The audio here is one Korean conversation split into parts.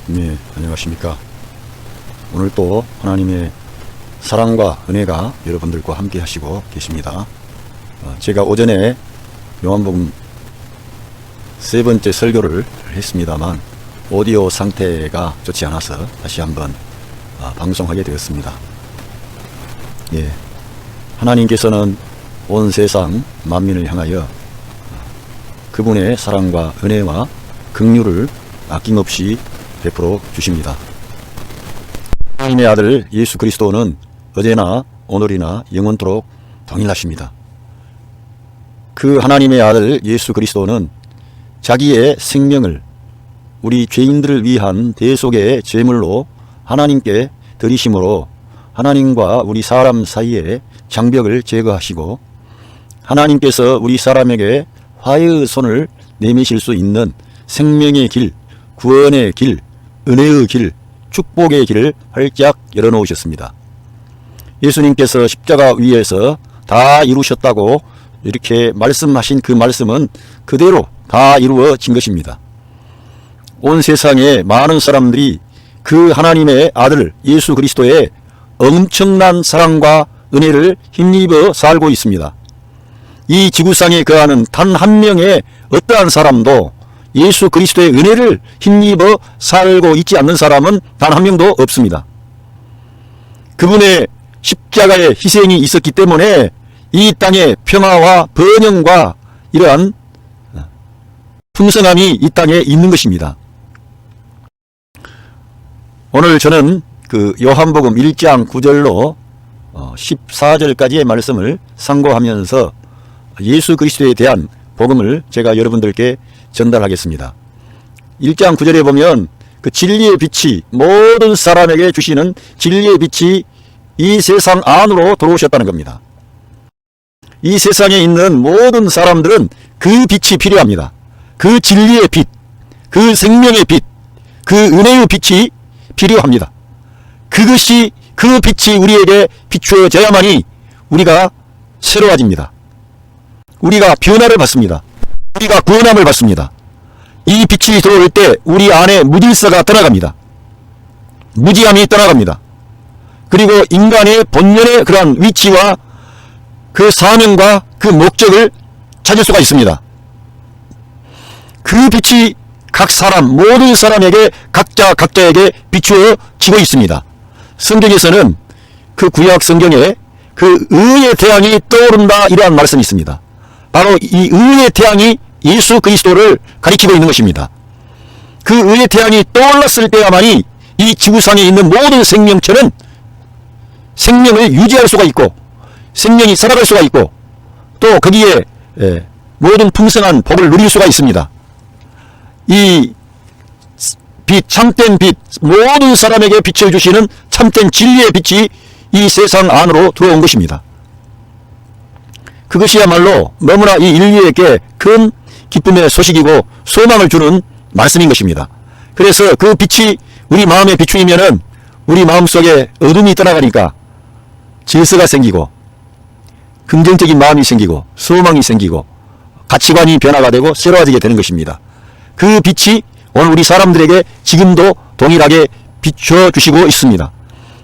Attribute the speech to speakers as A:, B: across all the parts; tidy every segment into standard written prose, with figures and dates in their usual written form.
A: 네, 안녕하십니까. 오늘 또 하나님의 사랑과 은혜가 여러분들과 함께 하시고 계십니다. 제가 오전에 요한복음 세 번째 설교를 했습니다만 오디오 상태가 좋지 않아서 다시 한번 방송하게 되었습니다. 예, 하나님께서는 온 세상 만민을 향하여 그분의 사랑과 은혜와 긍휼을 아낌없이 베풀어 주십니다. 하나님의 아들 예수 그리스도는 어제나 오늘이나 영원토록 동일하십니다. 그 하나님의 아들 예수 그리스도는 자기의 생명을 우리 죄인들을 위한 대속의 제물로 하나님께 드리심으로 하나님과 우리 사람 사이의 장벽을 제거하시고 하나님께서 우리 사람에게 화해의 손을 내미실 수 있는 생명의 길, 구원의 길, 은혜의 길, 축복의 길을 활짝 열어놓으셨습니다. 예수님께서 십자가 위에서 다 이루셨다고 이렇게 말씀하신 그 말씀은 그대로 다 이루어진 것입니다. 온 세상에 많은 사람들이 그 하나님의 아들 예수 그리스도의 엄청난 사랑과 은혜를 힘입어 살고 있습니다. 이 지구상에 거하는 단 한 명의 어떠한 사람도 예수 그리스도의 은혜를 힘입어 살고 있지 않는 사람은 단 한 명도 없습니다. 그분의 십자가의 희생이 있었기 때문에 이 땅에 평화와 번영과 이러한 풍성함이 이 땅에 있는 것입니다. 오늘 저는 그 요한복음 1장 9절로 14절까지의 말씀을 상고하면서 예수 그리스도에 대한 복음을 제가 여러분들께 전달하겠습니다. 1장 9절에 보면 그 진리의 빛이 모든 사람에게 주시는 진리의 빛이 이 세상 안으로 들어오셨다는 겁니다. 이 세상에 있는 모든 사람들은 그 빛이 필요합니다. 그 진리의 빛, 그 생명의 빛, 그 은혜의 빛이 필요합니다. 그것이 그 빛이 우리에게 비추어져야만이 우리가 새로워집니다. 우리가 변화를 받습니다. 우리가 구원함을 받습니다. 이 빛이 들어올 때 우리 안에 무질서가 떠나갑니다. 무지함이 떠나갑니다. 그리고 인간의 본연의 그러한 위치와 그 사명과 그 목적을 찾을 수가 있습니다. 그 빛이 각 사람, 모든 사람에게 각자에게 비추어지고 있습니다. 성경에서는 그 구약 성경에 그 의의 태양이 떠오른다 이러한 말씀이 있습니다. 바로 이 의의 태양이 예수 그리스도를 가리키고 있는 것입니다. 그 의의 태양이 떠올랐을 때야만이 이 지구상에 있는 모든 생명체는 생명을 유지할 수가 있고 생명이 살아갈 수가 있고 또 거기에 모든 풍성한 복을 누릴 수가 있습니다. 이 빛, 참된 빛, 모든 사람에게 빛을 주시는 참된 진리의 빛이 이 세상 안으로 들어온 것입니다. 그것이야말로 너무나 이 인류에게 큰 기쁨의 소식이고 소망을 주는 말씀인 것입니다. 그래서 그 빛이 우리 마음에 비추이면은 우리 마음속에 어둠이 떠나가니까 질서가 생기고 긍정적인 마음이 생기고 소망이 생기고 가치관이 변화가 되고 새로워지게 되는 것입니다. 그 빛이 오늘 우리 사람들에게 지금도 동일하게 비춰주시고 있습니다.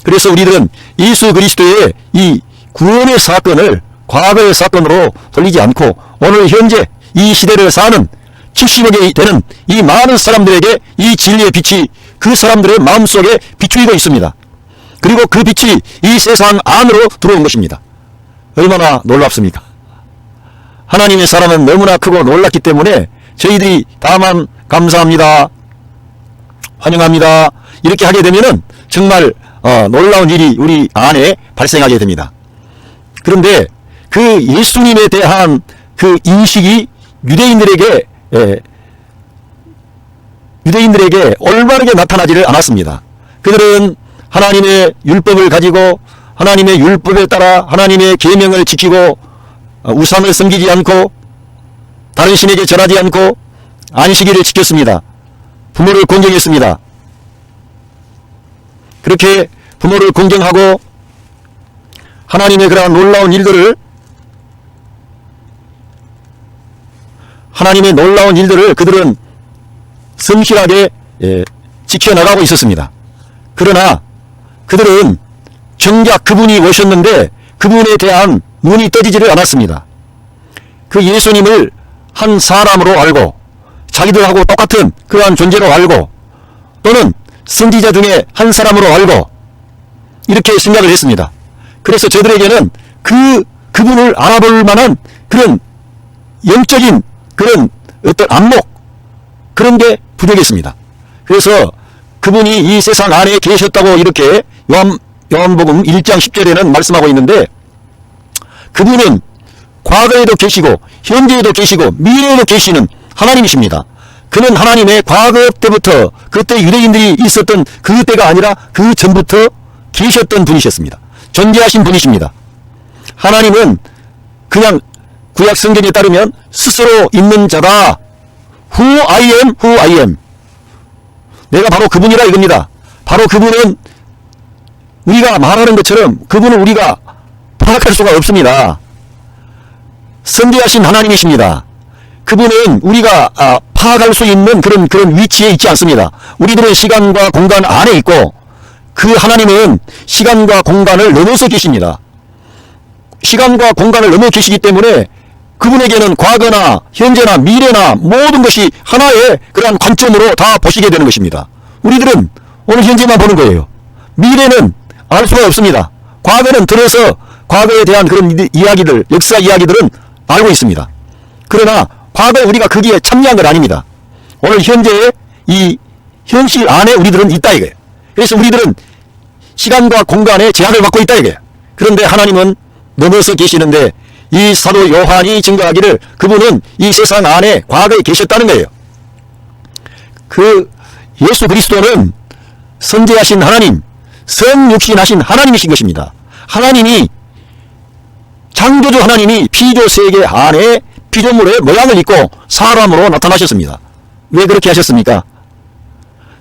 A: 그래서 우리들은 예수 그리스도의 이 구원의 사건을 과거의 사건으로 돌리지 않고 오늘 현재 이 시대를 사는 70억이 되는 이 많은 사람들에게 이 진리의 빛이 그 사람들의 마음속에 비추이고 있습니다. 그리고 그 빛이 이 세상 안으로 들어온 것입니다. 얼마나 놀랍습니까? 하나님의 사랑은 너무나 크고 놀랍기 때문에 저희들이 다만 감사합니다, 환영합니다 이렇게 하게 되면은 정말 놀라운 일이 우리 안에 발생하게 됩니다. 그런데 그 예수님에 대한 그 인식이 유대인들에게 올바르게 나타나지를 않았습니다. 그들은 하나님의 율법을 가지고 하나님의 율법에 따라 하나님의 계명을 지키고 우상을 섬기지 않고 다른 신에게 절하지 않고 안식일을 지켰습니다. 부모를 공경했습니다. 그렇게 부모를 공경하고 하나님의 그러한 놀라운 일들을 그들은 성실하게 지켜나가고 있었습니다. 그러나 그들은 정작 그분이 오셨는데 그분에 대한 눈이 떠지지를 않았습니다. 그 예수님을 한 사람으로 알고 자기들하고 똑같은 그러한 존재로 알고 또는 선지자 중에 한 사람으로 알고 이렇게 생각을 했습니다. 그래서 저들에게는 그분을 알아볼 만한 그런 영적인 그런 어떤 안목 그런 게 부족했습니다. 그래서 그분이 이 세상 안에 계셨다고 이렇게 요한복음 1장 10절에는 말씀하고 있는데 그분은 과거에도 계시고 현재에도 계시고 미래에도 계시는 하나님이십니다. 그는 하나님의 과거 때부터 그때 유대인들이 있었던 그 때가 아니라 그 전부터 계셨던 분이셨습니다. 존재하신 분이십니다. 하나님은 그냥 구약 성경에 따르면 스스로 있는 자가 Who I am, Who I am. 내가 바로 그분이라 이겁니다. 바로 그분은 우리가 말하는 것처럼 그분은 우리가 파악할 수가 없습니다. 선대하신 하나님이십니다. 그분은 우리가 파악할 수 있는 그런 위치에 있지 않습니다. 우리들은 시간과 공간 안에 있고 그 하나님은 시간과 공간을 넘어서 계십니다. 시간과 공간을 넘어 계시기 때문에 그분에게는 과거나 현재나 미래나 모든 것이 하나의 그러한 관점으로 다 보시게 되는 것입니다. 우리들은 오늘 현재만 보는 거예요. 미래는 알 수가 없습니다. 과거는 들어서 과거에 대한 그런 이야기들, 역사 이야기들은 알고 있습니다. 그러나 과거에 우리가 거기에 참여한 건 아닙니다. 오늘 현재의 이 현실 안에 우리들은 있다 이거예요. 그래서 우리들은 시간과 공간에 제약을 받고 있다 이거예요. 그런데 하나님은 넘어서 계시는데 이 사도 요한이 증거하기를 그분은 이 세상 안에 과거에 계셨다는 거예요. 그 예수 그리스도는 선지하신 하나님, 성육신하신 하나님이신 것입니다. 하나님이 창조주 하나님이 피조 세계 안에 피조물의 모양을 입고 사람으로 나타나셨습니다. 왜 그렇게 하셨습니까?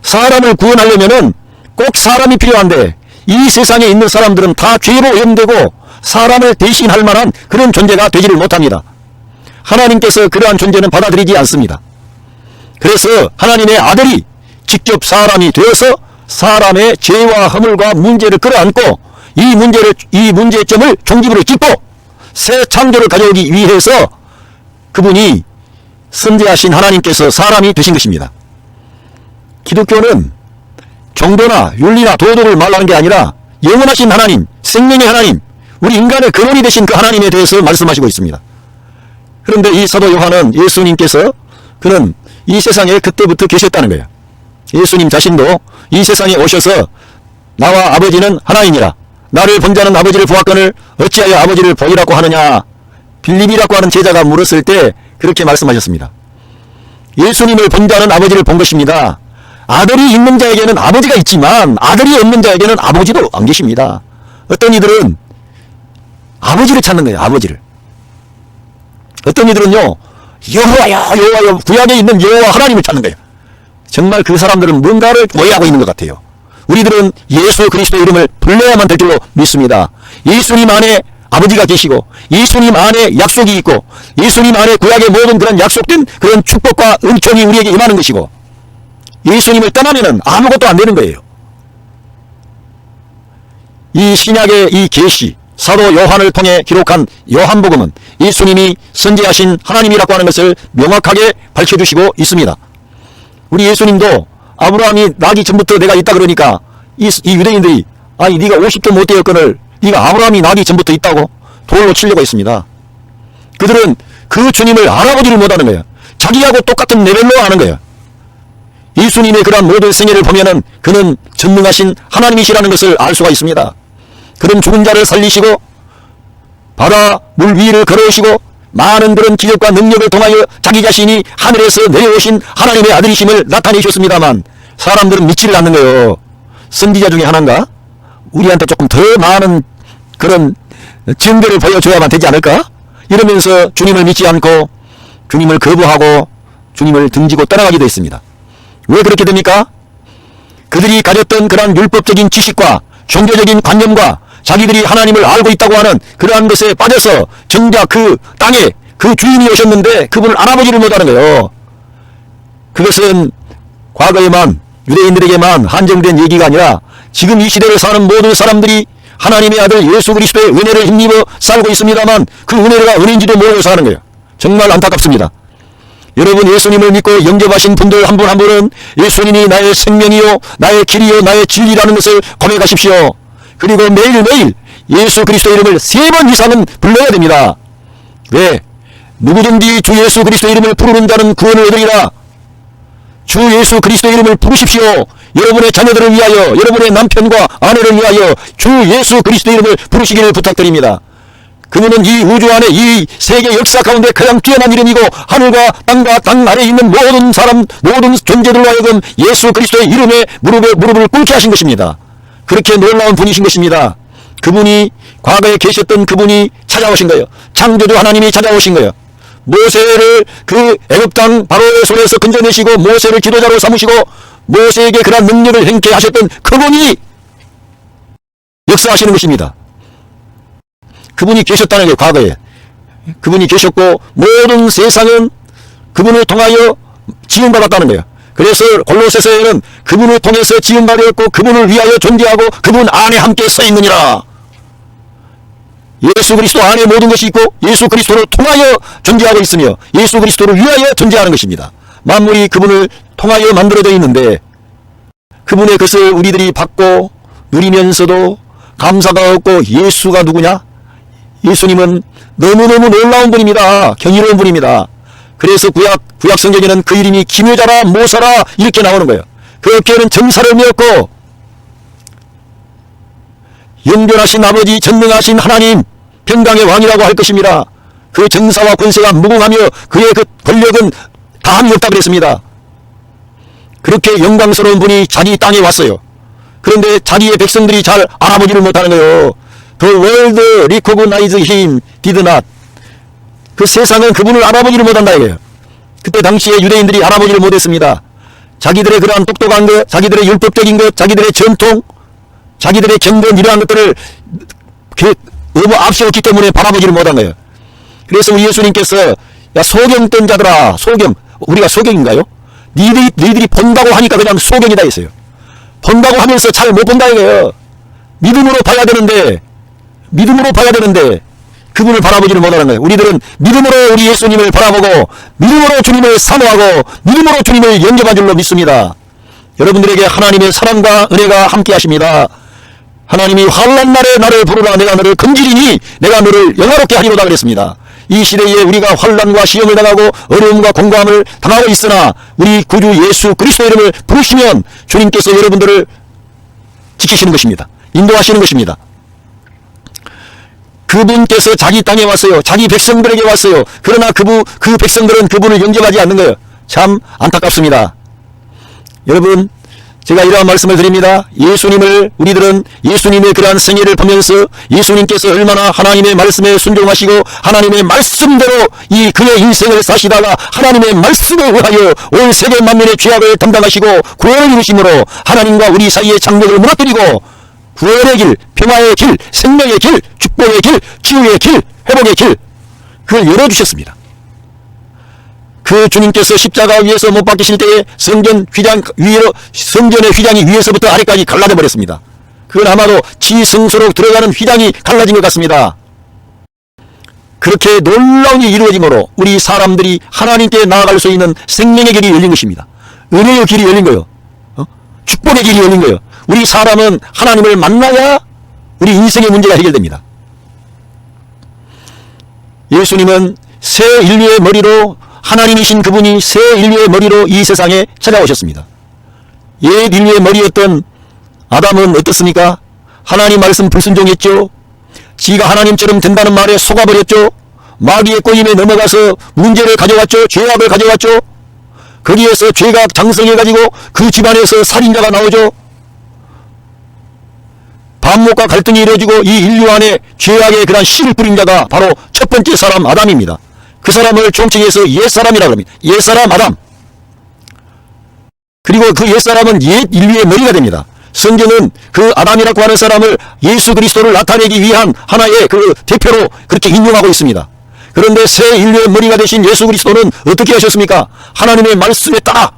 A: 사람을 구원하려면은 꼭 사람이 필요한데 이 세상에 있는 사람들은 다 죄로 오염되고 사람을 대신할 만한 그런 존재가 되지를 못합니다. 하나님께서 그러한 존재는 받아들이지 않습니다. 그래서 하나님의 아들이 직접 사람이 되어서 사람의 죄와 허물과 문제를 끌어안고 이 문제점을 종집으로 짚고 새 창조를 가져오기 위해서 그분이 선지하신 하나님께서 사람이 되신 것입니다. 기독교는 정도나 윤리나 도덕을 말하는 게 아니라 영원하신 하나님, 생명의 하나님, 우리 인간의 근원이 되신 그 하나님에 대해서 말씀하시고 있습니다. 그런데 이 사도 요한은 예수님께서 그는 이 세상에 그때부터 계셨다는 거예요. 예수님 자신도 이 세상에 오셔서 나와 아버지는 하나이니라. 나를 본 자는 아버지를 보았거늘 어찌하여 아버지를 보이라고 하느냐. 빌립이라고 하는 제자가 물었을 때 그렇게 말씀하셨습니다. 예수님을 본 자는 아버지를 본 것입니다. 아들이 있는 자에게는 아버지가 있지만 아들이 없는 자에게는 아버지도 안 계십니다. 어떤 이들은 아버지를 찾는 거예요. 아버지를. 어떤 이들은요. 여호와여 구약에 있는 여호와 하나님을 찾는 거예요. 정말 그 사람들은 뭔가를 오해하고 있는 것 같아요. 우리들은 예수 그리스도의 이름을 불러야만 될 줄로 믿습니다. 예수님 안에 아버지가 계시고 예수님 안에 약속이 있고 예수님 안에 구약의 모든 그런 약속된 그런 축복과 은총이 우리에게 임하는 것이고 예수님을 떠나면은 아무것도 안 되는 거예요. 이 신약의 이 계시 사도 요한을 통해 기록한 요한복음은 예수님이 선지하신 하나님이라고 하는 것을 명확하게 밝혀주시고 있습니다. 우리 예수님도 아브라함이 나기 전부터 내가 있다 그러니까 이 유대인들이 아니 네가 50도 못 되었거늘 네가 아브라함이 나기 전부터 있다고 돌로 치려고 했습니다. 그들은 그 주님을 알아보지를 못하는 거예요. 자기하고 똑같은 레벨로 하는 거예요. 예수님의 그러한 모든 생애를 보면은 그는 전능하신 하나님이시라는 것을 알 수가 있습니다. 그는 죽은 자를 살리시고 바다 물 위를 걸어오시고 많은 그런 기적과 능력을 통하여 자기 자신이 하늘에서 내려오신 하나님의 아들이심을 나타내셨습니다만 사람들은 믿지를 않는 거예요. 선지자 중에 하나인가? 우리한테 조금 더 많은 그런 증거를 보여줘야만 되지 않을까? 이러면서 주님을 믿지 않고 주님을 거부하고 주님을 등지고 떠나가기도 했습니다. 왜 그렇게 됩니까? 그들이 가졌던 그러한 율법적인 지식과 종교적인 관념과 자기들이 하나님을 알고 있다고 하는 그러한 것에 빠져서 정작 그 땅에 그 주인이 오셨는데 그분을 알아보지를 못하는 거예요. 그것은 과거에만 유대인들에게만 한정된 얘기가 아니라 지금 이 시대를 사는 모든 사람들이 하나님의 아들 예수 그리스도의 은혜를 힘입어 살고 있습니다만 그 은혜가 은혜인지도 모르고 사는 거예요. 정말 안타깝습니다. 여러분, 예수님을 믿고 영접하신 분들 한 분 한 분은 예수님이 나의 생명이요 나의 길이요 나의 진리라는 것을 고백하십시오. 그리고 매일매일 예수 그리스도 이름을 3번 이상은 불러야 됩니다. 왜? 누구든지 주 예수 그리스도 이름을 부르는 자는 구원을 얻으리라. 주 예수 그리스도 이름을 부르십시오. 여러분의 자녀들을 위하여, 여러분의 남편과 아내를 위하여 주 예수 그리스도 이름을 부르시기를 부탁드립니다. 그분은 이 우주 안에 이 세계 역사 가운데 가장 뛰어난 이름이고 하늘과 땅과 땅 아래에 있는 모든 사람, 모든 존재들로 하여금 예수 그리스도의 이름에 무릎을 꿇게 하신 것입니다. 그렇게 놀라운 분이신 것입니다. 그분이 과거에 계셨던 그분이 찾아오신 거예요. 창조주 하나님이 찾아오신 거예요. 모세를 그 애굽 땅 바로의 손에서 건져내시고 모세를 지도자로 삼으시고 모세에게 그런 능력을 행케 하셨던 그분이 역사하시는 것입니다. 그분이 계셨다는 게 과거에 그분이 계셨고 모든 세상은 그분을 통하여 지음받았다는 거예요. 그래서 골로새서에는 그분을 통해서 지음받았고 그분을 위하여 존재하고 그분 안에 함께 서 있느니라. 예수 그리스도 안에 모든 것이 있고 예수 그리스도를 통하여 존재하고 있으며 예수 그리스도를 위하여 존재하는 것입니다. 만물이 그분을 통하여 만들어져 있는데 그분의 것을 우리들이 받고 누리면서도 감사가 없고 예수가 누구냐? 예수님은 너무너무 놀라운 분입니다. 경이로운 분입니다. 그래서 구약 성경에는 그 이름이 기묘자라 모사라 이렇게 나오는 거예요. 그 어깨에는 정사를 메었고 영변하신 아버지 전능하신 하나님 평강의 왕이라고 할 것입니다. 그 정사와 권세가 무궁하며 그의 그 권력은 다함이 없다 그랬습니다. 그렇게 영광스러운 분이 자기 땅에 왔어요. 그런데 자기의 백성들이 잘 알아보지를 못하는 거예요. The world recognized him did not. 그 세상은 그분을 알아보지를 못한다 이거예요. 그때 당시에 유대인들이 알아보지를 못했습니다. 자기들의 그러한 똑똑한 것, 자기들의 율법적인 것, 자기들의 전통, 자기들의 경건 이러한 것들을 너무 앞세웠기 때문에 바라보지를 못한 거예요. 그래서 우리 예수님께서 야 소경 뜬 자들아, 소경, 우리가 소경인가요? 니들이 본다고 하니까 그냥 소경이다 했어요. 본다고 하면서 잘 못 본다 이거예요. 믿음으로 봐야 되는데 그분을 바라보지를 못하는 거예요. 우리들은 믿음으로 우리 예수님을 바라보고 믿음으로 주님을 사모하고 믿음으로 주님을 영접한 줄로 믿습니다. 여러분들에게 하나님의 사랑과 은혜가 함께 하십니다. 하나님이 환난 날에 나를 부르라. 내가 너를 건지리니 내가 너를 영화롭게 하리로다 그랬습니다. 이 시대에 우리가 환난과 시험을 당하고 어려움과 공고함을 당하고 있으나 우리 구주 예수 그리스도 이름을 부르시면 주님께서 여러분들을 지키시는 것입니다. 인도하시는 것입니다. 그분께서 자기 땅에 왔어요. 자기 백성들에게 왔어요. 그러나 그 백성들은 그분을 영접하지 않는 거예요. 참 안타깝습니다. 여러분, 제가 이러한 말씀을 드립니다. 우리들은 예수님의 그러한 생애를 보면서 예수님께서 얼마나 하나님의 말씀에 순종하시고 하나님의 말씀대로 이 그의 인생을 사시다가 하나님의 말씀에 의하여 온 세계 만민의 죄악을 담당하시고 구원을 이루심으로 하나님과 우리 사이의 장벽을 무너뜨리고 구원의 길, 평화의 길, 생명의 길, 축복의 길, 치유의 길, 회복의 길, 그걸 열어주셨습니다. 그 주님께서 십자가 위에서 못 박히실 때에 성전의 휘장이 위에서부터 아래까지 갈라져 버렸습니다. 그건 아마도 지성소로 들어가는 휘장이 갈라진 것 같습니다. 그렇게 놀라운 일이 이루어짐으로 우리 사람들이 하나님께 나아갈 수 있는 생명의 길이 열린 것입니다. 은혜의 길이 열린 거예요. 축복의 길이 열린 거예요. 우리 사람은 하나님을 만나야 우리 인생의 문제가 해결됩니다. 예수님은 새 인류의 머리로 하나님이신 그분이 새 인류의 머리로 이 세상에 찾아오셨습니다. 옛 인류의 머리였던 아담은 어떻습니까? 하나님 말씀 불순종했죠. 지가 하나님처럼 된다는 말에 속아버렸죠. 마귀의 꼬임에 넘어가서 문제를 가져왔죠. 죄악을 가져왔죠. 거기에서 죄가 장성해가지고 그 집안에서 살인자가 나오죠. 반목과 갈등이 이루어지고 이 인류 안에 죄악의 그런 씨를 뿌린 자가 바로 첫 번째 사람 아담입니다. 그 사람을 총칭해서 옛사람이라고 합니다. 옛사람 아담. 그리고 그 옛사람은 옛 인류의 머리가 됩니다. 성경은 그 아담이라고 하는 사람을 예수 그리스도를 나타내기 위한 하나의 그 대표로 그렇게 인용하고 있습니다. 그런데 새 인류의 머리가 되신 예수 그리스도는 어떻게 하셨습니까? 하나님의 말씀에 따라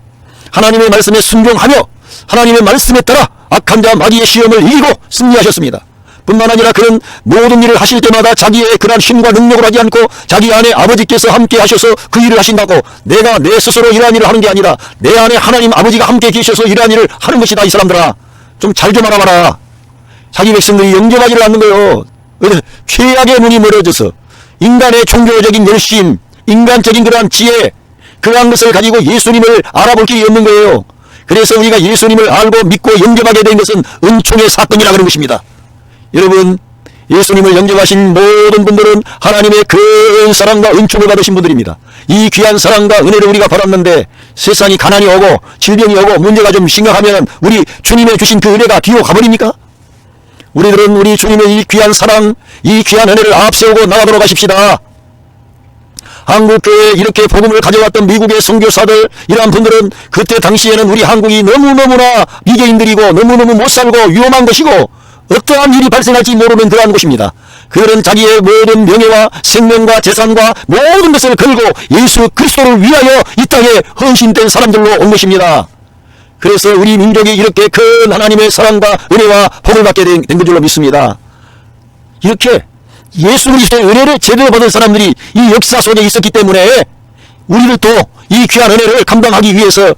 A: 하나님의 말씀에 순종하며 하나님의 말씀에 따라 악한 자 마귀의 시험을 이기고 승리하셨습니다. 뿐만 아니라 그런 모든 일을 하실 때마다 자기의 그런 힘과 능력을 하지 않고 자기 안에 아버지께서 함께 하셔서 그 일을 하신다고, 내가 내 스스로 이러한 일을 하는 게 아니라 내 안에 하나님 아버지가 함께 계셔서 이러한 일을 하는 것이다. 이 사람들아, 좀 잘 좀 알아봐라. 자기 백성들이 영접하지를 않는 거예요. 최악의 문이 멀어져서 인간의 종교적인 열심, 인간적인 그러한 지혜, 그러한 것을 가지고 예수님을 알아볼 길이 없는 거예요. 그래서 우리가 예수님을 알고 믿고 영접하게 된 것은 은총의 사건이라 그런 것입니다. 여러분, 예수님을 영접하신 모든 분들은 하나님의 큰 사랑과 은총을 받으신 분들입니다. 이 귀한 사랑과 은혜를 우리가 받았는데 세상이 가난이 오고 질병이 오고 문제가 좀 심각하면 우리 주님의 주신 그 은혜가 뒤로 가버립니까? 우리들은 우리 주님의 이 귀한 사랑, 이 귀한 은혜를 앞세우고 나가도록 하십시다. 한국교회에 이렇게 복음을 가져왔던 미국의 선교사들, 이러한 분들은 그때 당시에는 우리 한국이 너무너무나 미개인들이고 너무너무 못살고 위험한 것이고 어떠한 일이 발생할지 모르는 그러한 곳입니다. 그들은 자기의 모든 명예와 생명과 재산과 모든 것을 걸고 예수 그리스도를 위하여 이 땅에 헌신된 사람들로 온 것입니다. 그래서 우리 민족이 이렇게 큰 하나님의 사랑과 은혜와 복을 받게 된 줄로 믿습니다. 이렇게 예수 그리스도의 은혜를 제대로 받은 사람들이 이 역사 속에 있었기 때문에 우리들도 이 귀한 은혜를 감당하기 위해서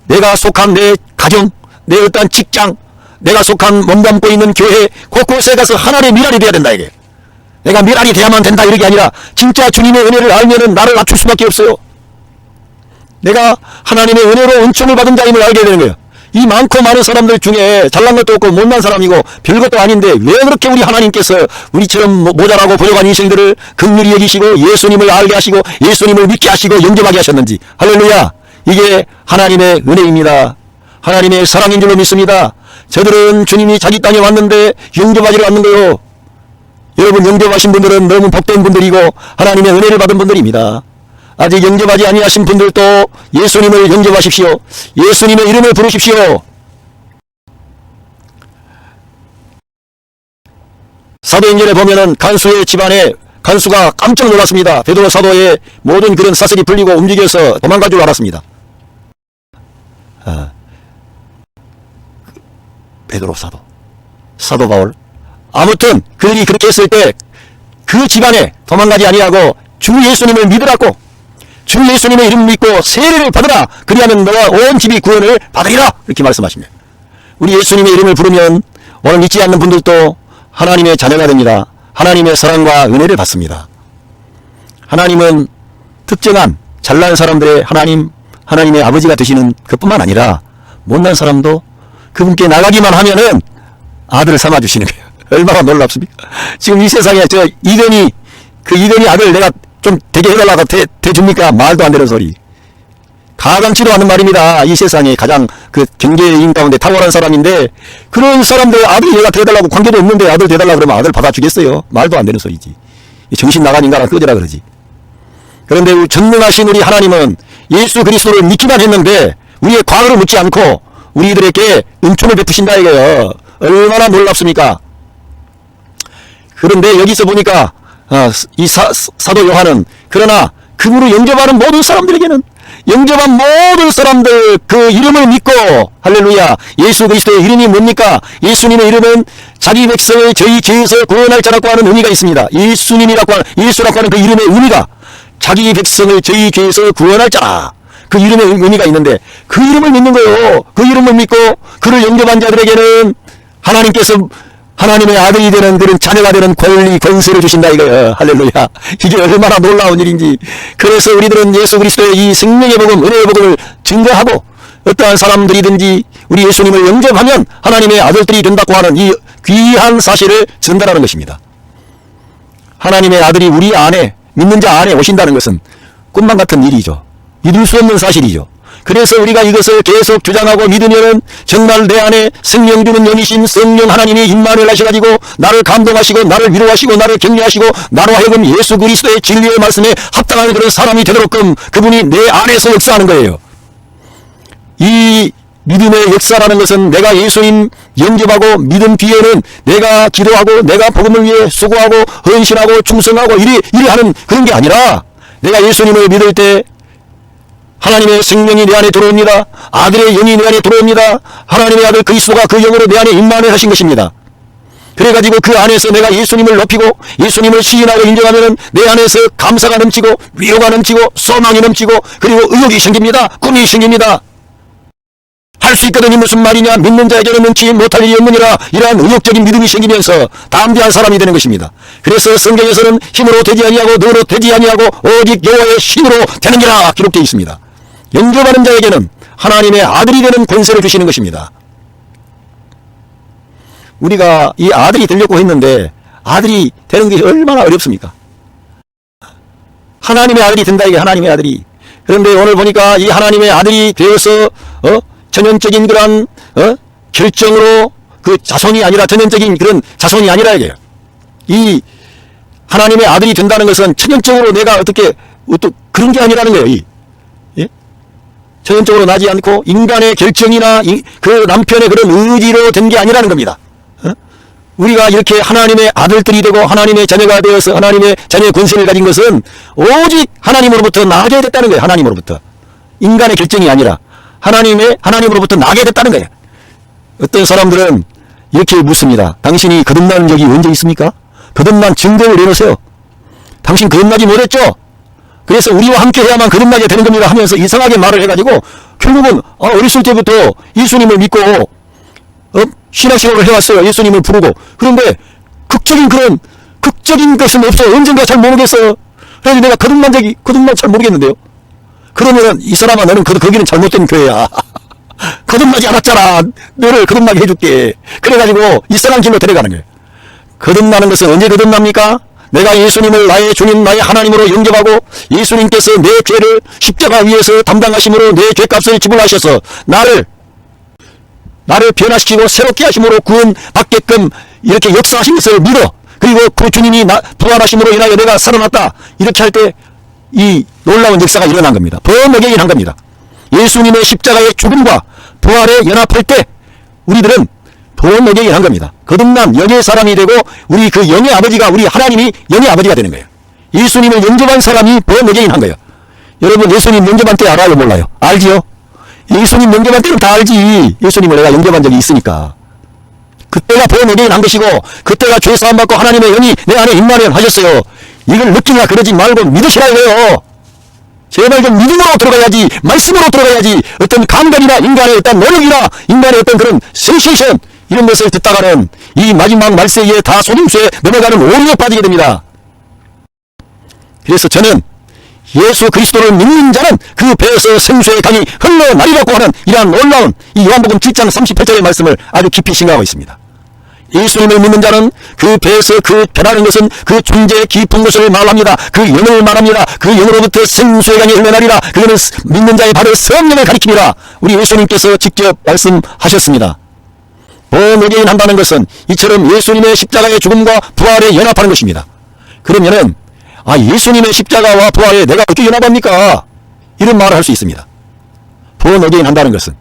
A: 내가 속한 내 가정, 내 어떤 직장, 내가 속한 몸담고 있는 교회 곳곳에 가서 하나님의 미랄이 돼야 된다. 이게 내가 미랄이 돼야만 된다 이렇게 아니라 진짜 주님의 은혜를 알면은 나를 낮출 수밖에 없어요. 내가 하나님의 은혜로 은총을 받은 자임을 알게 되는 거예요. 이 많고 많은 사람들 중에 잘난 것도 없고 못난 사람이고 별것도 아닌데 왜 그렇게 우리 하나님께서 우리처럼 모자라고 부족한 인생들을 긍휼히 여기시고 예수님을 알게 하시고 예수님을 믿게 하시고 영접하게 하셨는지. 할렐루야. 이게 하나님의 은혜입니다. 하나님의 사랑인 줄로 믿습니다. 저들은 주님이 자기 땅에 왔는데 영접하지를 않는 거요. 여러분, 영접하신 분들은 너무 복된 분들이고 하나님의 은혜를 받은 분들입니다. 아직 영접하지 아니하신 분들도 예수님을 영접하십시오. 예수님의 이름을 부르십시오. 사도행전에 보면은 간수의 집안에 간수가 깜짝 놀랐습니다. 베드로 사도의 모든 그런 사슬이 풀리고 움직여서 도망갈 줄 알았습니다. 베드로 사도 바울. 아무튼 그들이 그렇게 했을 때 그 집안에 도망가지 아니하고 주 예수님을 믿으라고, 주 예수님의 이름 믿고 세례를 받으라. 그리하면 너와 온 집이 구원을 받으리라. 이렇게 말씀하십니다. 우리 예수님의 이름을 부르면 오늘 믿지 않는 분들도 하나님의 자녀가 됩니다. 하나님의 사랑과 은혜를 받습니다. 하나님은 특정한 잘난 사람들의 하나님의 아버지가 되시는 그뿐만 아니라 못난 사람도 그분께 나가기만 하면은 아들을 삼아주시는 거예요. 얼마나 놀랍습니까? 지금 이 세상에 이건희 아들 내가 좀 되게 해달라고 대줍니까? 말도 안 되는 소리. 가감치도 않는 말입니다. 이 세상에 가장 그 경제인 가운데 탁월한 사람인데 그런 사람들 아들 얘가 대달라고 관계도 없는데 아들 대달라고 그러면 아들 받아주겠어요? 말도 안 되는 소리지. 정신 나간 인간아 꺼져라 그러지. 그런데 전능하신 우리 하나님은 예수 그리스도를 믿기만 했는데 우리의 과거를 묻지 않고 우리들에게 은총을 베푸신다 이거예요. 얼마나 놀랍습니까? 그런데 여기서 보니까 이 사도 요한은 그러나 그분을 영접하는 모든 사람들에게는 영접한 모든 사람들 그 이름을 믿고 할렐루야 예수 그리스도의 이름이 뭡니까? 예수님의 이름은 자기 백성을 저희 죄에서 구원할 자라고 하는 의미가 있습니다. 예수라고 하는 그 이름의 의미가 자기 백성을 저희 죄에서 구원할 자라. 그 이름의 의미가 있는데 그 이름을 믿는 거예요. 그 이름을 믿고 그를 영접한 자들에게는 하나님께서 하나님의 아들이 되는 그런 자녀가 되는 권리 권세를 주신다 이거예요. 할렐루야. 이게 얼마나 놀라운 일인지. 그래서 우리들은 예수 그리스도의 이 생명의 복음, 은혜의 복음을 증거하고 어떠한 사람들이든지 우리 예수님을 영접하면 하나님의 아들들이 된다고 하는 이 귀한 사실을 전달하는 것입니다. 하나님의 아들이 우리 안에 믿는 자 안에 오신다는 것은 꿈만 같은 일이죠. 믿을 수 없는 사실이죠. 그래서 우리가 이것을 계속 주장하고 믿으면은 정말 내 안에 생명 주는 영이신 성령 하나님이 임만을 하셔가지고 나를 감동하시고 나를 위로하시고 나를 격려하시고 나로 하여금 예수 그리스도의 진리의 말씀에 합당한 그런 사람이 되도록끔 그분이 내 안에서 역사하는 거예요. 이 믿음의 역사라는 것은 내가 예수님 영접하고 믿음 뒤에는 내가 기도하고 내가 복음을 위해 수고하고 헌신하고 충성하고 이리 하는 그런 게 아니라 내가 예수님을 믿을 때 하나님의 생명이 내 안에 들어옵니다. 아들의 영이 내 안에 들어옵니다. 하나님의 아들 그리스도가 그 영으로 내 안에 임만을 하신 것입니다. 그래가지고 그 안에서 내가 예수님을 높이고 예수님을 시인하고 인정하면 내 안에서 감사가 넘치고 위로가 넘치고 소망이 넘치고 그리고 의욕이 생깁니다. 꿈이 생깁니다. 할 수 있거든요. 무슨 말이냐. 믿는 자에게는 능치 못할 일이 없느니라. 이러한 의욕적인 믿음이 생기면서 담대한 사람이 되는 것입니다. 그래서 성경에서는 힘으로 되지 아니하고 너로 되지 아니하고 오직 여호와의 신으로 되느니라 기록되어 있습니다. 영접하는 자에게는 하나님의 아들이 되는 권세를 주시는 것입니다. 우리가 이 아들이 되려고 했는데 아들이 되는 게 얼마나 어렵습니까? 하나님의 아들이 된다 이게 하나님의 아들이. 그런데 오늘 보니까 이 하나님의 아들이 되어서 전형적인 그런 결정으로 그 자손이 아니라 전형적인 그런 자손이 아니라 이게요. 이 하나님의 아들이 된다는 것은 천연적으로 내가 어떻게 그런 게 아니라는 거예요. 예? 천연적으로 나지 않고 인간의 결정이나 그 남편의 그런 의지로 된 게 아니라는 겁니다. 우리가 이렇게 하나님의 아들들이 되고 하나님의 자녀가 되어서 하나님의 자녀의 권세를 가진 것은 오직 하나님으로부터 나게 됐다는 거예요. 하나님으로부터. 인간의 결정이 아니라 하나님으로부터 나게 됐다는 거예요. 어떤 사람들은 이렇게 묻습니다. 당신이 거듭난 적이 언제 있습니까? 거듭난 증거를 내놓으세요. 당신 거듭나지 못했죠? 그래서 우리와 함께 해야만 거듭나게 되는 겁니다 하면서 이상하게 말을 해가지고 결국은 어렸을 때부터 예수님을 믿고 신앙생활을 해왔어요. 예수님을 부르고. 그런데 극적인 것은 없어. 언젠가 잘 모르겠어. 그래서 내가 거듭난 잘 모르겠는데요. 그러면은 이 사람아 너는 거기는 잘못된 교회야. 거듭나지 않았잖아. 너를 거듭나게 해줄게. 그래가지고 이상한 길로 데려가는 거예요. 거듭나는 것은 언제 거듭납니까? 내가 예수님을 나의 주님 나의 하나님으로 영접하고 예수님께서 내 죄를 십자가 위에서 담당하심으로 내 죄값을 지불하셔서 나를 변화시키고 새롭게 하심으로 구원받게끔 이렇게 역사하신 것을 믿어. 그리고 그 주님이 부활하심으로 인하여 내가 살아났다. 이렇게 할 때 이 놀라운 역사가 일어난 겁니다. 번역이 한 겁니다. 예수님의 십자가의 죽음과 부활에 연합할 때 우리들은 번역이 한 겁니다. 거듭난 영의 사람이 되고 우리 그 영의 아버지가 우리 하나님이 영의 아버지가 되는 거예요. 예수님을 영접한 사람이 번역이 한 거예요. 여러분 예수님 영접한 때 알아요? 몰라요? 알지요? 예수님 영접한 때는 다 알지. 예수님을 내가 영접한 적이 있으니까. 그때가 번역이 한 것이고 그때가 죄 사함 받고 하나님의 영이 내 안에 임만을 하셨어요. 이걸 느끼냐 그러지 말고 믿으시라 이거예요. 제발 좀 믿음으로 들어가야지. 말씀으로 들어가야지. 어떤 감각이나 인간의 어떤 노력이나 인간의 어떤 그런 센세이션 이런 것을 듣다가는 이 마지막 말세에 다 속임수에 넘어가는 오류에 빠지게 됩니다. 그래서 저는 예수 그리스도를 믿는 자는 그 배에서 생수의 강이 흘러나리라고 하는 이러한 놀라운 이 요한복음 7장 38절의 말씀을 아주 깊이 생각하고 있습니다. 예수님을 믿는 자는 그 배에서 그 배라는 것은 그 존재의 깊은 것을 말합니다. 그 영을 말합니다. 그 영으로부터 생수의 강이 흘러나리라. 그거는 믿는 자의 바로 성령을 가리킵니다. 우리 예수님께서 직접 말씀하셨습니다. 번역인 한다는 것은 이처럼 예수님의 십자가의 죽음과 부활에 연합하는 것입니다. 그러면은 예수님의 십자가와 부활에 내가 어떻게 연합합니까? 이런 말을 할 수 있습니다. 번역인 한다는 것은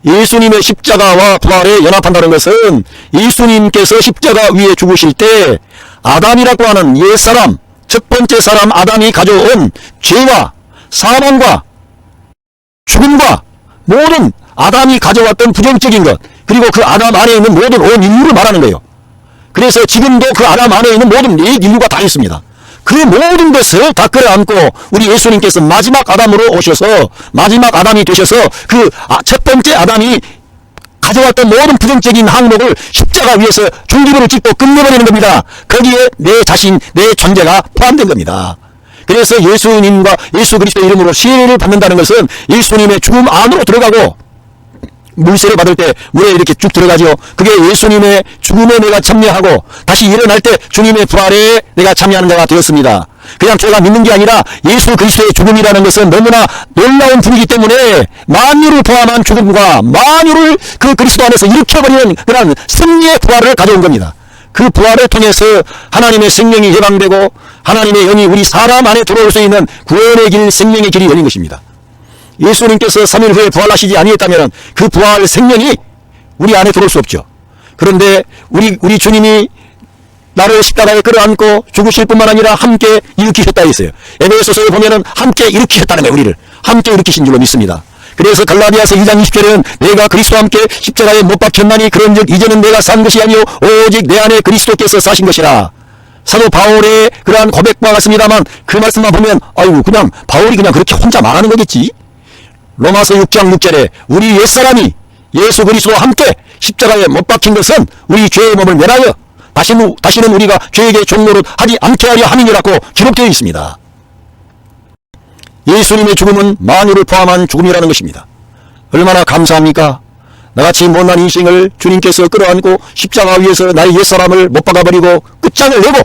A: 예수님의 십자가와 부활에 연합한다는 것은 예수님께서 십자가 위에 죽으실 때 아담이라고 하는 옛사람, 첫 번째 사람 아담이 가져온 죄와 사망과 죽음과 모든 아담이 가져왔던 부정적인 것 그리고 그 아담 안에 있는 모든 온 인류를 말하는 거예요. 그래서 지금도 그 아담 안에 있는 모든 인류가 다 있습니다. 그 모든 것을 다 끌어안고 우리 예수님께서 마지막 아담으로 오셔서 마지막 아담이 되셔서 그 첫 번째 아담이 가져왔던 모든 부정적인 항목을 십자가 위에서 중기부를 찍고 끝내버리는 겁니다. 거기에 내 자신, 내 존재가 포함된 겁니다. 그래서 예수님과 예수 그리스도의 이름으로 세례를 받는다는 것은 예수님의 죽음 안으로 들어가고 물세를 받을 때 물에 이렇게 쭉 들어가죠. 그게 예수님의 죽음에 내가 참여하고 다시 일어날 때 주님의 부활에 내가 참여하는 자가 되었습니다. 그냥 제가 믿는 게 아니라 예수 그리스도의 죽음이라는 것은 너무나 놀라운 분이기 때문에 만유를 포함한 죽음과 만유를 그 그리스도 안에서 일으켜버리는 그런 승리의 부활을 가져온 겁니다. 그 부활을 통해서 하나님의 생명이 예방되고 하나님의 영이 우리 사람 안에 들어올 수 있는 구원의 길, 생명의 길이 열린 것입니다. 예수님께서 3일 후에 부활하시지 아니했다면 그 부활 생명이 우리 안에 들어올 수 없죠. 그런데 우리 주님이 나를 십자가에 끌어안고 죽으실 뿐만 아니라 함께 일으키셨다 했어요. 에베소서에 보면은 함께 일으키셨다는 거예요. 우리를 함께 일으키신 줄로 믿습니다. 그래서 갈라디아서 2장 20절에는 내가 그리스도와 함께 십자가에 못 박혔나니 그런즉 이제는 내가 산 것이 아니요 오직 내 안에 그리스도께서 사신 것이라. 사도 바울의 그러한 고백과 같습니다만 그 말씀만 보면 아이고 그냥 바울이 그냥 그렇게 혼자 말하는 거겠지. 로마서 6장 6절에 우리 옛사람이 예수 그리스도와 함께 십자가에 못 박힌 것은 우리 죄의 몸을 멸하여 다시는 우리가 죄에게 종노릇 하지 않게 하려 함이니라고 기록되어 있습니다. 예수님의 죽음은 만유를 포함한 죽음이라는 것입니다. 얼마나 감사합니까? 나같이 못난 인생을 주님께서 끌어안고 십자가 위에서 나의 옛사람을 못 박아버리고 끝장을 내고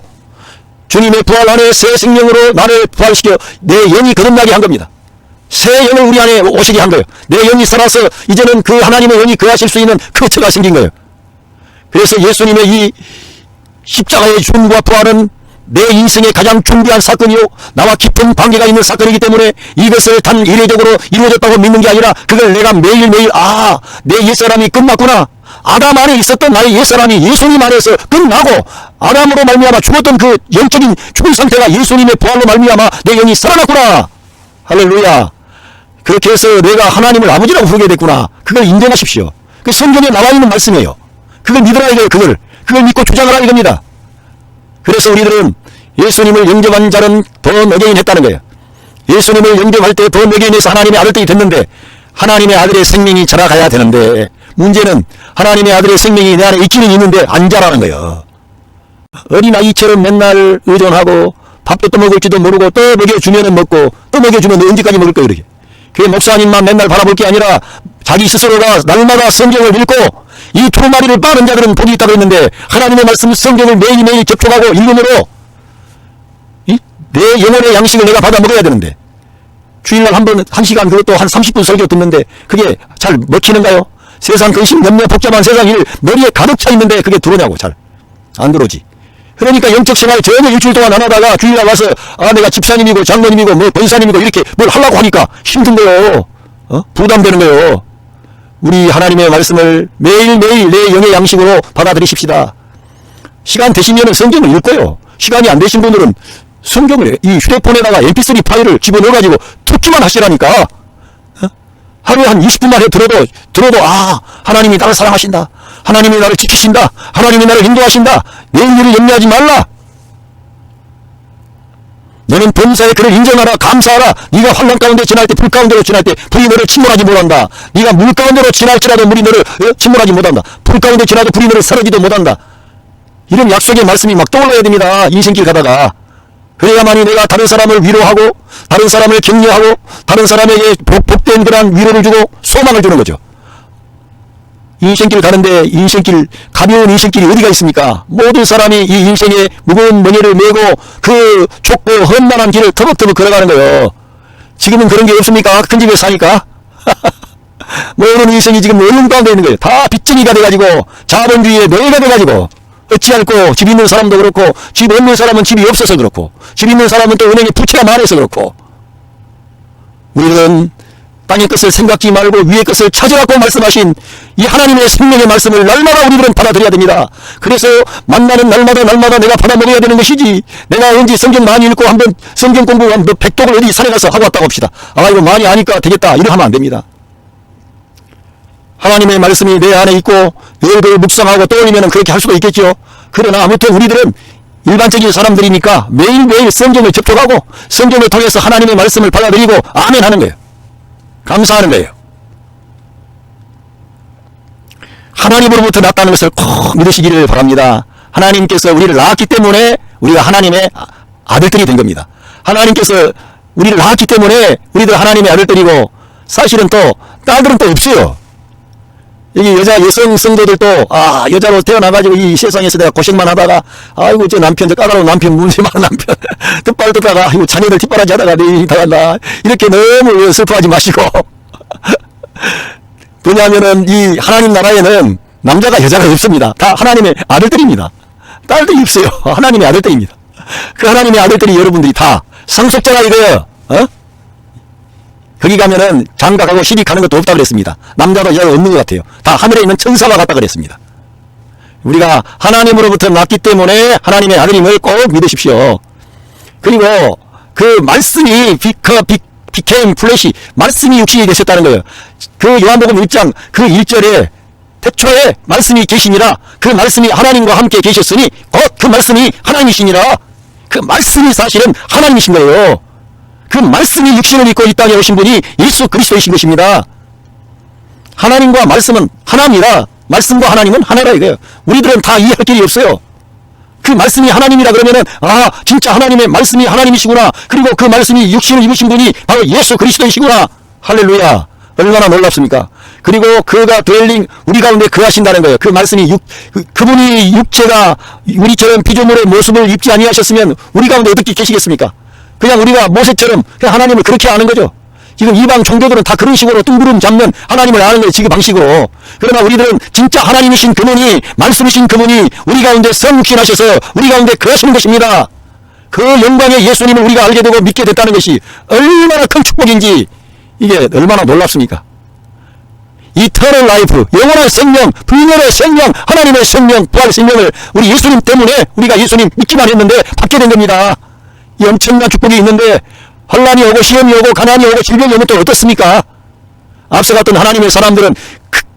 A: 주님의 부활 안에 새 생명으로 나를 부활시켜 내 영이 거듭나게 한 겁니다. 새 영을 우리 안에 오시게 한 거예요. 내 영이 살아서 이제는 그 하나님의 영이 거하실 수 있는 그 터가 생긴 거예요. 그래서 예수님의 이 십자가의 죽음과 부활은 내 인생의 가장 중대한 사건이요 나와 깊은 관계가 있는 사건이기 때문에 이것을 단 이례적으로 이루어졌다고 믿는 게 아니라 그걸 내가 매일매일 내 옛사람이 끝났구나. 아담 안에 있었던 나의 옛사람이 예수님 안에서 끝나고 아담으로 말미암아 죽었던 그 영적인 죽은 상태가 예수님의 부활로 말미암아 내 영이 살아났구나. 할렐루야. 그렇게 해서 내가 하나님을 아버지라고 부르게 됐구나. 그걸 인정하십시오. 그 성경에 나와 있는 말씀이에요. 그걸 믿으라 이거예요. 그걸 믿고 주장하라 이겁니다. 그래서 우리들은 예수님을 영접한 자는 더 너게인 했다는 거예요. 예수님을 영접할 때 더 너게인해서 하나님의 아들들이 됐는데 하나님의 아들의 생명이 자라가야 되는데 문제는 하나님의 아들의 생명이 내 안에 있기는 있는데 안 자라는 거예요. 어린아이처럼 맨날 의존하고 밥도 또 먹을지도 모르고 또 먹여주면 먹고 또 먹여주면 언제까지 먹을 거예요. 이렇게. 그 목사님만 맨날 바라볼 게 아니라 자기 스스로가 날마다 성경을 읽고 이 두루마리를 빠른 자들은 복이 있다고 했는데 하나님의 말씀 성경을 매일매일 접촉하고 읽음으로 내 영혼의 양식을 내가 받아 먹어야 되는데 주일날 한 번 1시간 그것도 한 30분 설교 듣는데 그게 잘 먹히는가요? 세상 근심 염려 복잡한 세상 일 머리에 가득 차 있는데 그게 들어오냐고. 잘 안 들어오지. 그러니까 영적 생활 전혀 일주일 동안 안 하다가 주일날 와서 내가 집사님이고 장로님이고 뭐 권사님이고 이렇게 뭘 하려고 하니까 힘든 거요. 부담되는 거요. 우리 하나님의 말씀을 매일매일 내 영의 양식으로 받아들이십시다. 시간 되시면 성경을 읽고요. 시간이 안 되신 분들은 성경을 이 휴대폰에다가 mp3 파일을 집어넣어가지고 듣기만 하시라니까. 하루에 한 20분만 해 들어도 하나님이 나를 사랑하신다. 하나님이 나를 지키신다. 하나님이 나를 인도하신다. 내일 일을 염려하지 말라. 너는 범사에 그를 인정하라. 감사하라. 네가 환난 가운데 지날 때 불 가운데로 지날 때 불이 너를 침몰하지 못한다. 네가 물 가운데로 지날지라도 물이 너를 침몰하지 못한다. 불 가운데 지나도 불이 너를 사르지도 못한다. 이런 약속의 말씀이 막 떠올라야 됩니다. 인생길 가다가. 그래야만이 내가 다른 사람을 위로하고 다른 사람을 격려하고 다른 사람에게 복된 그런 위로를 주고 소망을 주는 거죠. 인생길 가는데 가벼운 인생길이 어디가 있습니까? 모든 사람이 이 인생에 무거운 멍에를 메고 그 좁고 험난한 길을 터벅터벅 걸어가는 거예요. 지금은 그런 게 없습니까? 큰 집에 사니까. 모든 인생이 지금 어려움 가운데 있는 거예요. 다 빚쟁이가 돼가지고 자본주의의 노예가 돼가지고 어찌할꼬 집 있는 사람도 그렇고 집 없는 사람은 집이 없어서 그렇고 집 있는 사람은 또 은행에 부채가 많아서 그렇고 우리는 땅의 것을 생각지 말고 위의 것을 찾으라고 말씀하신 이 하나님의 생명의 말씀을 날마다 우리들은 받아들여야 됩니다. 그래서 만나는 날마다 내가 받아먹어야 되는 것이지 내가 언제 성경 많이 읽고 한번 성경 공부 한 백독을 어디 산에 가서 하고 왔다고 합시다. 이거 많이 아니까 되겠다 이렇게 하면 안 됩니다. 하나님의 말씀이 내 안에 있고 늘 묵상하고 떠올리면 그렇게 할 수가 있겠죠. 그러나 아무튼 우리들은 일반적인 사람들이니까 매일매일 성경을 접촉하고 성경을 통해서 하나님의 말씀을 받아들이고 아멘 하는 거예요. 감사하는 거예요. 하나님으로부터 났다는 것을 꼭 믿으시기를 바랍니다. 하나님께서 우리를 낳았기 때문에 우리가 하나님의 아들들이 된 겁니다. 하나님께서 우리를 낳았기 때문에 우리들 하나님의 아들들이고 사실은 또 딸들은 또 없어요. 여기 여성 성도들도 여자로 태어나가지고 이 세상에서 내가 고생만 하다가 아이고 저 까다로운 남편 문제 많은 남편 뜻발 듣다가 아이고 자녀들 뒷바라지 하다가 내일 당한다 이렇게 너무 슬퍼하지 마시고 왜냐하면은 이 하나님 나라에는 남자가 여자가 없습니다. 다 하나님의 아들들입니다. 딸들이 없어요. 하나님의 아들들입니다. 그 하나님의 아들들이 여러분들이 다 상속자가 이거예요. 거기 가면은 장가가고 시집가는 것도 없다고 그랬습니다. 남자도 여자도 없는 것 같아요. 다 하늘에 있는 천사와 같다 그랬습니다. 우리가 하나님으로부터 났기 때문에 하나님의 아들임을 꼭 믿으십시오. 그리고 그 말씀이 became flesh, 말씀이 육신이 되셨다는 거예요. 그 요한복음 1장 그 1절에 태초에 말씀이 계시니라, 그 말씀이 하나님과 함께 계셨으니 곧 그 말씀이 하나님이시니라. 그 말씀이 사실은 하나님이신 거예요. 그 말씀이 육신을 입고 이 땅에 오신 분이 예수 그리스도이신 것입니다. 하나님과 말씀은 하나입니다. 말씀과 하나님은 하나라 이거예요. 우리들은 다 이해할 길이 없어요. 그 말씀이 하나님이라 그러면은 진짜 하나님의 말씀이 하나님이시구나. 그리고 그 말씀이 육신을 입으신 분이 바로 예수 그리스도이시구나. 할렐루야. 얼마나 놀랍습니까? 그리고 그가 dwelling, 우리 가운데 거하신다는 거예요. 그 말씀이 그분이 육체가 우리처럼 피조물의 모습을 입지 아니하셨으면 우리 가운데 어떻게 계시겠습니까? 그냥 우리가 모세처럼 그냥 하나님을 그렇게 아는 거죠. 지금 이방 종교들은 다 그런 식으로 뜬구름 잡는 하나님을 아는 거예요. 지금 방식으로. 그러나 우리들은 진짜 하나님이신 그분이, 말씀이신 그분이 우리 가운데 성육신하셔서 우리 가운데 거하시는 것입니다. 그 영광의 예수님을 우리가 알게 되고 믿게 됐다는 것이 얼마나 큰 축복인지, 이게 얼마나 놀랍습니까? 이터널 라이프, 영원한 생명, 불멸의 생명, 하나님의 생명, 부활의 생명을 우리 예수님 때문에 우리가 예수님 믿기만 했는데 받게 된 겁니다. 이 엄청난 축복이 있는데 환난이 오고 시험이 오고 가난이 오고 질병이 오면 또 어떻습니까? 앞서갔던 하나님의 사람들은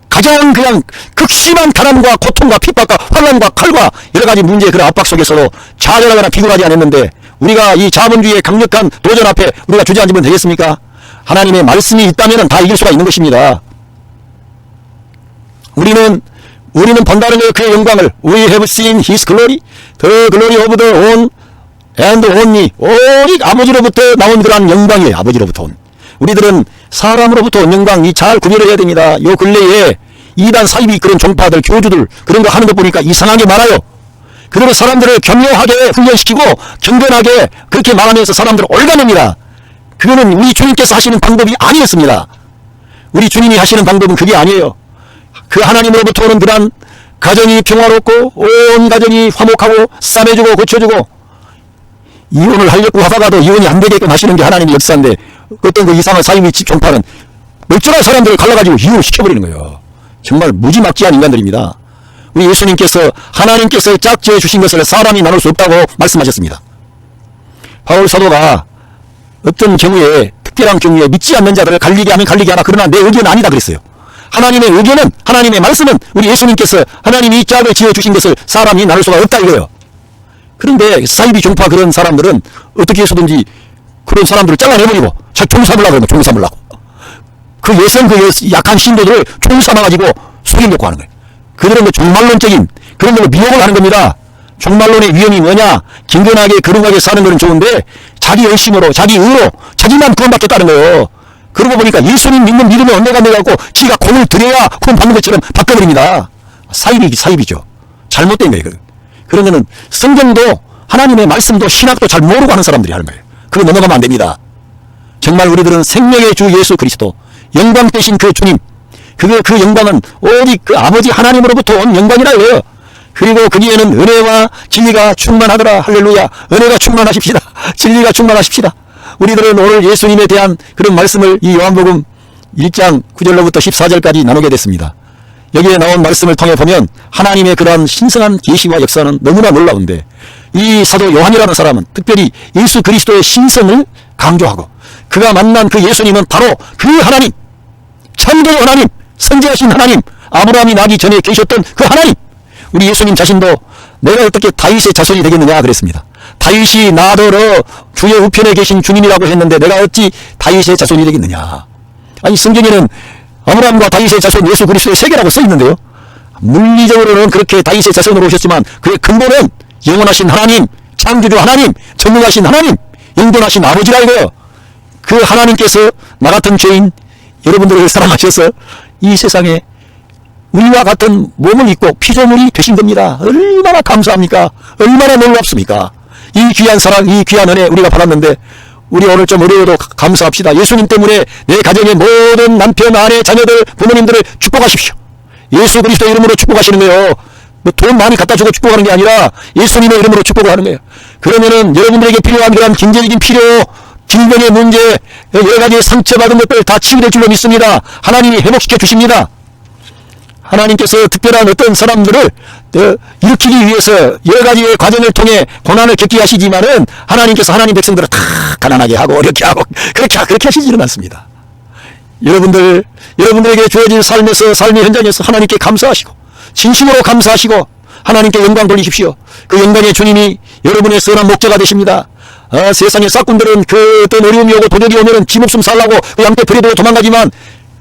A: 가장 그냥 극심한 가난과 고통과 핍박과 환난과 칼과 여러 가지 문제의 그런 압박 속에서도 좌절하거나 비굴하지 않았는데, 우리가 이 자본주의의 강력한 도전 앞에 우리가 주저앉으면 되겠습니까? 하나님의 말씀이 있다면 다 이길 수가 있는 것입니다. 우리는 본다는 거예요. 그의 영광을. We have seen His glory, the glory of the one and only. 오직 아버지로부터 나온 그러한 영광이에요. 아버지로부터 온. 우리들은 사람으로부터 온 영광이 잘 구별을 해야 됩니다. 요 근래에 이단 사이비 그런 종파들, 교주들 그런 거 하는 거 보니까 이상하게 많아요. 그리고 사람들을 겸허하게 훈련시키고 경건하게 그렇게 말하면서 사람들을 올가냅니다. 그거는 우리 주님께서 하시는 방법이 아니었습니다. 우리 주님이 하시는 방법은 그게 아니에요. 그 하나님으로부터 오는 그런 가정이 평화롭고 온 가정이 화목하고 싸매주고 고쳐주고, 이혼을 하려고 하다가도 이혼이 안 되게끔 하시는 게 하나님의 역사인데, 어떤 그 이상한 사이비 종파는 멀쩡한 사람들을 갈라가지고 이혼을 시켜버리는 거예요. 정말 무지막지한 인간들입니다. 우리 예수님께서 하나님께서 짝지어 주신 것을 사람이 나눌 수 없다고 말씀하셨습니다. 바울 사도가 어떤 경우에, 특별한 경우에 믿지 않는 자들을 갈리게 하면 갈리게 하나, 그러나 내 의견은 아니다 그랬어요. 하나님의 의견은, 하나님의 말씀은 우리 예수님께서 하나님이 짝을 지어주신 것을 사람이 나눌 수가 없다 이거예요. 그런데 사이비 종파 그런 사람들은 어떻게 해서든지 그런 사람들을 잘라내버리고 총 삼으려고 그러면 총 삼으려고. 그 예성 그 약한 신도들을 총 삼아가지고 속이려고 하는 거예요. 그들은 종말론적인 그런 걸로 미혹을 하는 겁니다. 종말론의 위험이 뭐냐? 경건하게 거룩하게 사는 것은 좋은데 자기 열심으로, 자기 의로, 자기만 구원받겠다는 거예요. 그러고 보니까 예수님 믿는 믿음의 언내가 돼갖고 지가 공을 들여야 구원받는 것처럼 바꿔버립니다. 사이비죠. 잘못된 거예요. 그런 거는 성경도 하나님의 말씀도 신학도 잘 모르고 하는 사람들이 하는 거예요. 그거 넘어가면 안 됩니다. 정말 우리들은 생명의 주 예수 그리스도, 영광 되신 그 주님, 그 영광은 오직 그 아버지 하나님으로부터 온 영광이라 해요. 그리고 거기에는 은혜와 진리가 충만하더라. 할렐루야. 은혜가 충만하십시다. 진리가 충만하십시다. 우리들은 오늘 예수님에 대한 그런 말씀을 이 요한복음 1장 9절로부터 14절까지 나누게 됐습니다. 여기에 나온 말씀을 통해 보면 하나님의 그러한 신성한 계시와 역사는 너무나 놀라운데, 이 사도 요한이라는 사람은 특별히 예수 그리스도의 신성을 강조하고, 그가 만난 그 예수님은 바로 그 하나님, 참된 하나님, 선지하신 하나님, 아브라함이 나기 전에 계셨던 그 하나님. 우리 예수님 자신도 내가 어떻게 다윗의 자손이 되겠느냐 그랬습니다. 다윗이 나더러 주의 우편에 계신 주님이라고 했는데 내가 어찌 다윗의 자손이 되겠느냐. 아니 성경에는 아브라함과 다윗의 자손 예수 그리스도의 세계라고 써 있는데요. 물리적으로는 그렇게 다윗의 자손으로 오셨지만 그의 근본은 영원하신 하나님, 창조주 하나님, 전능하신 하나님, 영존하신 아버지라 이거예요. 그 하나님께서 나 같은 죄인 여러분들을 사랑하셔서 이 세상에 우리와 같은 몸을 입고 피조물이 되신 겁니다. 얼마나 감사합니까? 얼마나 놀랍습니까? 이 귀한 사랑, 이 귀한 은혜 우리가 받았는데 우리 오늘 좀 어려워도 감사합시다. 예수님 때문에 내 가정의 모든 남편, 아내, 자녀들, 부모님들을 축복하십시오. 예수 그리스도 이름으로 축복하시는 거예요. 뭐 돈 많이 갖다 주고 축복하는 게 아니라 예수님의 이름으로 축복을 하는 거예요. 그러면은 여러분들에게 필요한 그런 경제적인 필요, 질병의 문제, 여러 가지 상처받은 것들 다 치유될 줄로 믿습니다. 하나님이 회복시켜 주십니다. 하나님께서 특별한 어떤 사람들을 일으키기 위해서 여러 가지의 과정을 통해 고난을 겪게 하시지만은 하나님께서 하나님 백성들을 다 가난하게 하고 어렵게 하고 그렇게 하시지는 않습니다. 여러분들에게 주어진 삶의 현장에서 하나님께 감사하시고 진심으로 감사하시고 하나님께 영광 돌리십시오. 그 영광의 주님이 여러분의 선한 목자가 되십니다. 세상의 싹군들은 그 어떤 어려움이 오고 도적이 오면은 지 목숨 살라고 그 양떼 버리고 도망가지만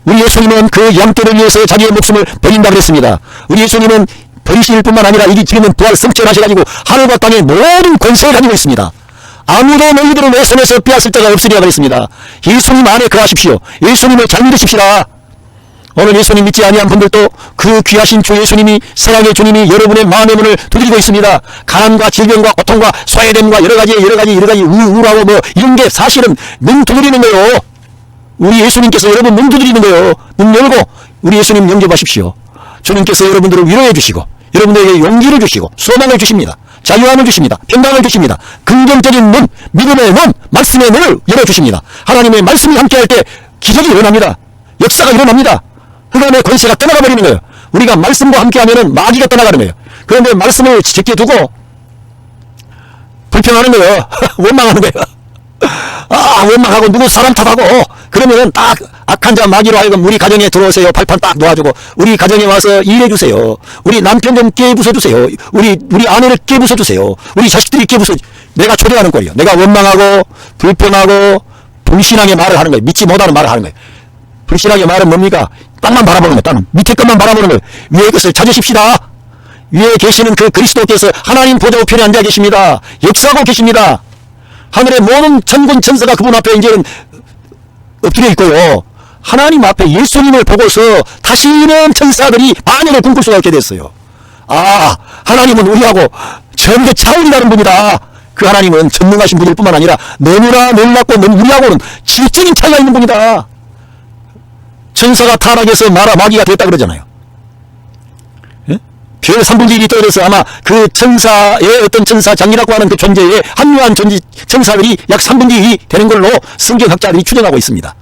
A: 우리 예수님은 그 양떼를 위해서 자기의 목숨을 버린다 그랬습니다. 우리 예수님은 버리실 뿐만 아니라 이게 지금은 부활 성취하셔가지고 하늘과 땅의 모든 권세를 가지고 있습니다. 아무도 너희들을 내 손에서 빼앗을 자가 없으리라 그랬습니다. 예수님 안에 거하십시오. 예수님을 잘 믿으십시다. 오늘 예수님 믿지 아니한 분들도 그 귀하신 주 예수님이 사랑의 주님이 여러분의 마음의 문을 두드리고 있습니다. 가난과 질병과 고통과 소외됨과 여러 가지 우울하고 뭐 이런 게 사실은 눈 두드리는 거예요. 우리 예수님께서 여러분 눈 두드리는 거예요. 눈 열고 우리 예수님 영접하십시오. 주님께서 여러분들을 위로해 주시고 여러분들에게 용기를 주시고 소망을 주십니다. 자유함을 주십니다. 평강을 주십니다. 긍정적인 눈, 믿음의 눈, 말씀의 눈을 열어주십니다. 하나님의 말씀이 함께할 때 기적이 일어납니다. 역사가 일어납니다. 흑암의 권세가 떠나가 버리는 거예요. 우리가 말씀과 함께하면은 마귀가 떠나가는 거예요. 그런데 말씀을 제게 두고 불평하는 거예요. 원망하는 거예요. 원망하고 누구 사람 탓하고 그러면은 딱 악한 자 마귀로 하여금 우리 가정에 들어오세요. 발판 딱 놓아주고 우리 가정에 와서 일해주세요. 우리 남편 좀 깨부숴주세요. 우리 아내를 깨부숴주세요. 우리 자식들이 내가 초대하는 거예요. 내가 원망하고 불평하고 불신하게 말을 하는 거예요. 믿지 못하는 말을 하는 거예요. 불신하게 말은 뭡니까? 땅만 바라보는 거예요. 땅 밑에 것만 바라보는 거예요. 위의 것을 찾으십시다. 위에 계시는 그 그리스도께서 하나님 보좌 우편에 앉아 계십니다. 역사하고 계십니다. 하늘의 모든 천군 천사가 그분 앞에 이제는 엎드려 있고요. 하나님 앞에 예수님을 보고서 다시는 천사들이 반역을 꿈꿀 수가 없게 됐어요. 하나님은 우리하고 전혀 차원이 다른 분이다. 그 하나님은 전능하신 분일 뿐만 아니라 너무나 놀랍고 우리하고는 질적인 차이가 있는 분이다. 천사가 타락해서 마귀가 됐다 그러잖아요. 별 3분의 1이 떨어져서 아마 그 천사의 어떤 천사장이라고 하는 그 존재에 합류한 천사들이 약 3분의 1이 되는 걸로 성경학자들이 추정하고 있습니다.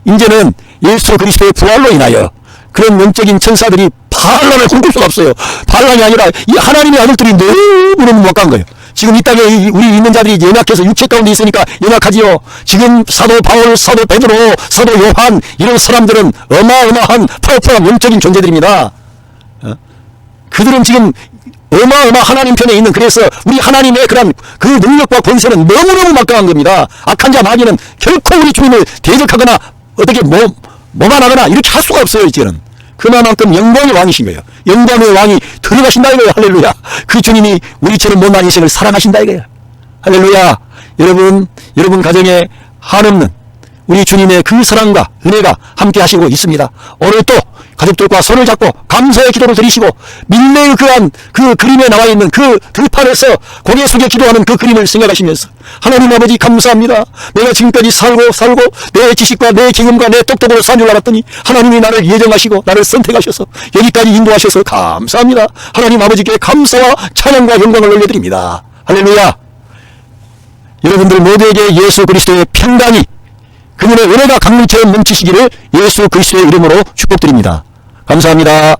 A: 이제는 예수 그리스도의 부활로 인하여 그런 영적인 천사들이 반란을 꿈꿀 수가 없어요. 반란이 아니라 이 하나님의 아들들이 너무너무 막강한 거예요. 지금 이 땅에 우리 있는 자들이 연약해서 육체 가운데 있으니까 연약하지요. 지금 사도 바울, 사도 베드로, 사도 요한 이런 사람들은 어마어마한 파워풀한 영적인 존재들입니다. 그들은 지금 어마어마 하나님 편에 있는 그래서 우리 하나님의 그런 그 능력과 권세는 너무너무 막강한 겁니다. 악한 자 마귀는 결코 우리 주님을 대적하거나 어떻게 모반하거나 이렇게 할 수가 없어요. 이제는 그만큼 영광의 왕이신 거예요. 영광의 왕이 들어가신다 이거예요. 할렐루야. 그 주님이 우리처럼 못난 인생을 사랑하신다 이거예요. 할렐루야. 여러분 가정에 한없는 우리 주님의 그 사랑과 은혜가 함께 하시고 있습니다. 오늘 또 가족들과 손을 잡고 감사의 기도를 드리시고 밀매의 그 그림에 나와 있는 그 들판에서 고개 숙여 기도하는 그 그림을 생각하시면서 하나님 아버지 감사합니다. 내가 지금까지 살고 내 지식과 내 경험과 내 똑똑으로 산 줄 알았더니 하나님이 나를 예정하시고 나를 선택하셔서 여기까지 인도하셔서 감사합니다. 하나님 아버지께 감사와 찬양과 영광을 올려드립니다. 할렐루야. 여러분들 모두에게 예수 그리스도의 평강이 그분의 은혜가 강물처럼 넘치시기를 예수 그리스도의 이름으로 축복드립니다. 감사합니다.